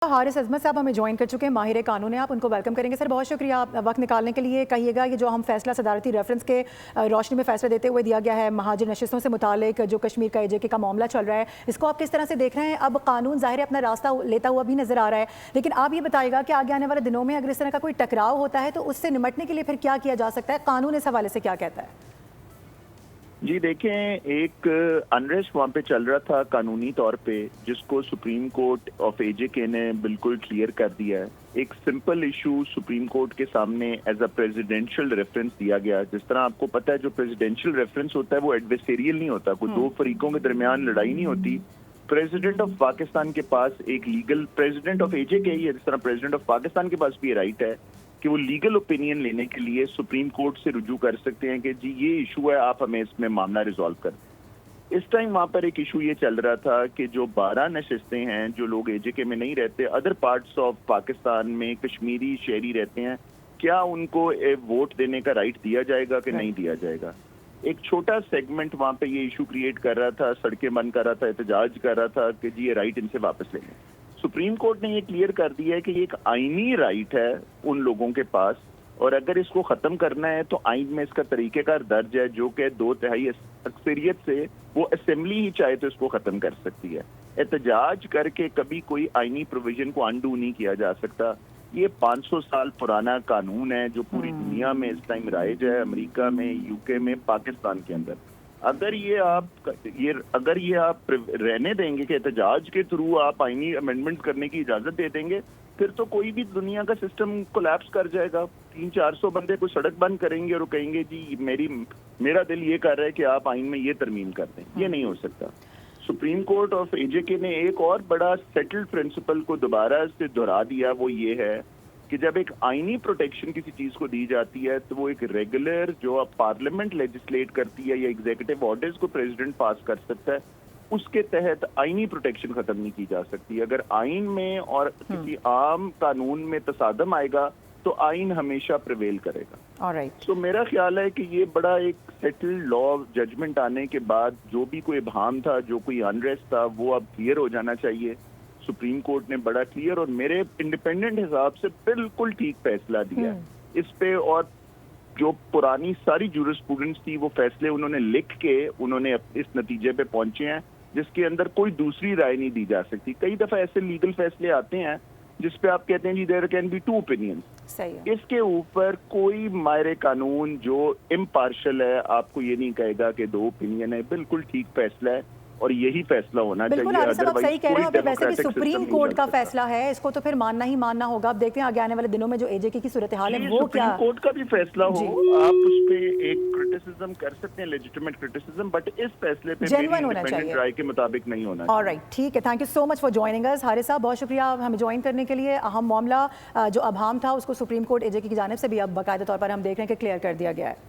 हारिस अजमत साहब हमें ज्वाइन कर चुके हैं, माहिर कानून है, आप उनको वेलकम करेंगे। सर बहुत शुक्रिया आप वक्त निकालने के लिए। कहिएगा ये जो हम फैसला सदारती रेफरेंस के रोशनी में फैसला देते हुए दिया गया है महाजिर नशिस्तों से मुतालिक जो कश्मीर का AJK का मामला चल रहा है, इसको आप किस तरह से देख रहे हैं? अब कानून ज़ाहिर है अपना रास्ता लेता हुआ भी नज़र आ रहा है, लेकिन आप ये बताइएगा कि आगे आने वाले दिनों में अगर इस तरह का कोई टकराव होता है तो उससे निमटने के लिए फिर क्या किया जा सकता है? कानून इस हवाले से क्या कहता है? जी देखें, एक अनरेस्ट वहाँ पे चल रहा था कानूनी तौर पे, जिसको सुप्रीम कोर्ट ऑफ AJK ने बिल्कुल क्लियर कर दिया है। एक सिंपल इशू सुप्रीम कोर्ट के सामने एज अ प्रेसिडेंशियल रेफरेंस दिया गया। जिस तरह आपको पता है जो प्रेसिडेंशियल रेफरेंस होता है वो एडवर्सेरियल नहीं होता, कोई दो फरीकों के दरमियान लड़ाई नहीं होती। प्रेसिडेंट ऑफ पाकिस्तान के पास एक लीगल, प्रेसिडेंट ऑफ AJK ही है, जिस तरह प्रेसिडेंट ऑफ पाकिस्तान के पास भी ये राइट है कि वो लीगल ओपिनियन लेने के लिए सुप्रीम कोर्ट से रुजू कर सकते हैं कि जी ये इशू है, आप हमें इसमें मामला रिजॉल्व कर। इस टाइम वहाँ पर एक इशू ये चल रहा था कि जो 12 नशिस्तें हैं, जो लोग AJK में नहीं रहते, अदर पार्ट्स ऑफ पाकिस्तान में कश्मीरी शहरी रहते हैं, क्या उनको वोट देने का राइट दिया जाएगा कि नहीं दिया जाएगा। एक छोटा सेगमेंट वहाँ पे ये इशू क्रिएट कर रहा था, सड़कें बंद कर रहा था, एहतजाज कर रहा था कि जी ये राइट इनसे वापस ले लें। सुप्रीम कोर्ट ने ये क्लियर कर दिया है कि ये एक आईनी राइट है उन लोगों के पास, और अगर इसको खत्म करना है तो आइन में इसका तरीकेकार दर्ज है, जो कि 2/3 अक्सरियत से वो असेंबली ही चाहे तो इसको खत्म कर सकती है। एहतजाज करके कभी कोई आईनी प्रोविजन को अनडू नहीं किया जा सकता। ये 500 साल पुराना कानून है जो पूरी दुनिया में इस टाइम राइज है, अमेरिका में, UK में, पाकिस्तान के अंदर। अगर ये आप रहने देंगे कि एहतजाज के थ्रू आप आईनी अमेंडमेंट करने की इजाजत दे देंगे, फिर तो कोई भी दुनिया का सिस्टम कोलैप्स कर जाएगा। 300-400 बंदे कोई सड़क बंद करेंगे और वो कहेंगे जी मेरा दिल ये कर रहा है कि आप आइन में ये तरमीम कर दें। ये नहीं हो सकता। सुप्रीम कोर्ट ऑफ AJK ने एक और बड़ा सेटल्ड प्रिंसिपल को दोबारा से दोहरा दिया, वो ये है कि जब एक आईनी प्रोटेक्शन किसी चीज को दी जाती है तो वो एक रेगुलर जो अब पार्लियामेंट लेजिस्लेट करती है या एग्जीक्यूटिव ऑर्डर्स को प्रेसिडेंट पास कर सकता है, उसके तहत आईनी प्रोटेक्शन खत्म नहीं की जा सकती। अगर आइन में और किसी आम कानून में तसादम आएगा तो आइन हमेशा प्रिवेल करेगा। ऑलराइट। तो मेरा ख्याल है कि ये बड़ा एक सेटल्ड लॉ जजमेंट आने के बाद जो भी कोई इबहाम था, जो कोई अनरेस्ट था, वो अब क्लियर हो जाना चाहिए। सुप्रीम कोर्ट ने बड़ा क्लियर और मेरे इंडिपेंडेंट हिसाब से बिल्कुल ठीक फैसला दिया इस पे, और जो पुरानी सारी जूरिस्प्रूडेंस थी वो फैसले उन्होंने लिख के उन्होंने इस नतीजे पे पहुंचे हैं जिसके अंदर कोई दूसरी राय नहीं दी जा सकती। कई दफा ऐसे लीगल फैसले आते हैं जिसपे आप कहते हैं जी देयर कैन बी 2 ओपिनियंस। इसके ऊपर कोई माहिर कानून जो इम्पार्शल है आपको ये नहीं कहेगा कि 2 ओपिनियन है। बिल्कुल ठीक फैसला है और यही फैसला होना चाहिए। आप सही कह रहे हैं। वैसे भी सुप्रीम कोर्ट का फैसला है, इसको तो फिर मानना ही मानना होगा। अब देखते हैं आगे आने वाले दिनों में जो AJK की सूरत हाल है वो क्या। सुप्रीम कोर्ट का भी फैसला हो, आप उस पे एक क्रिटिसिज्म कर सकते हैं, लेजिटिमेट क्रिटिसिज्म, बट इस फैसले पे जेन्युइन होना चाहिए, राय के मुताबिक नहीं होना चाहिए। ऑलराइट, ठीक है। Thank you so much for joining us Haris साहब, बहुत शुक्रिया हमें ज्वाइन करने के लिए। अहम मामला जो अभाम था उसको सुप्रीम कोर्ट AJK की जानिब से भी अब बाकायदा तौर पर हम देख रहे हैं कि क्लियर कर दिया गया है।